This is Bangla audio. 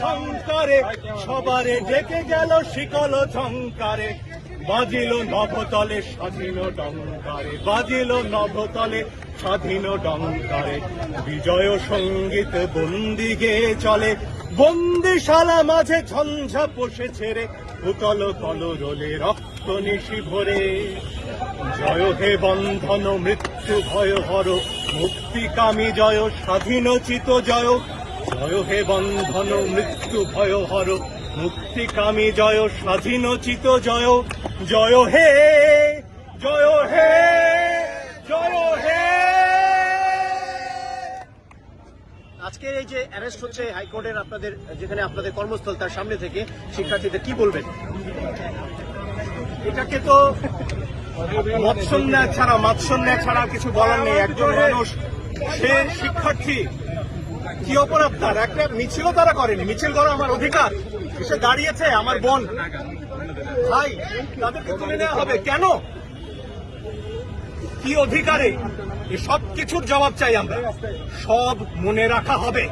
শঙ্করে সবারে ডেকে গেল শিকল ঝঙ্কারে বাজিল নভতলে স্বাধীন ডঙ্কারে বাজিল নভতলে স্বাধীন ডঙ্কারে বিজয় সঙ্গীত বন্দি গেয়ে চলে বন্দিশালা মাঝে ঝঞ্ঝা পোষে ছেড়ে উতল কলরলে রক্ত নিশি ভরে জয় হে বন্ধন মৃত্যু ভয় হর মুক্তিকামী জয় স্বাধীনোচিত জয় জয় হে বন্ধন মৃত্যু ভয় হর মুক্তিকামী জয় স্বাধীনোচিত জয় জয় হে জয় হে জয় হে। আজকে এই যে অ্যারেস্ট হচ্ছে হাইকোর্টের আপনাদের যেখানে আপনাদের কর্মস্থল তার সামনে থেকে শিক্ষার্থীদের কি বলবেন? এটাকে তো মাৎসন্যায় ছাড়া কিছু বলার নেই। একজন মানুষ, সে শিক্ষার্থী, কি অপরাধ তার? একটা মিছিলও তারা করেনি, মিছিল করা আমার অধিকার। এসে দাঁড়িয়েছে আমার বোন ভাই, তাদেরকে তুলে নেওয়া হবে কেন? কি অধিকারে? সব কিছুর জবাব চাই আমরা, সব মনে রাখা হবে।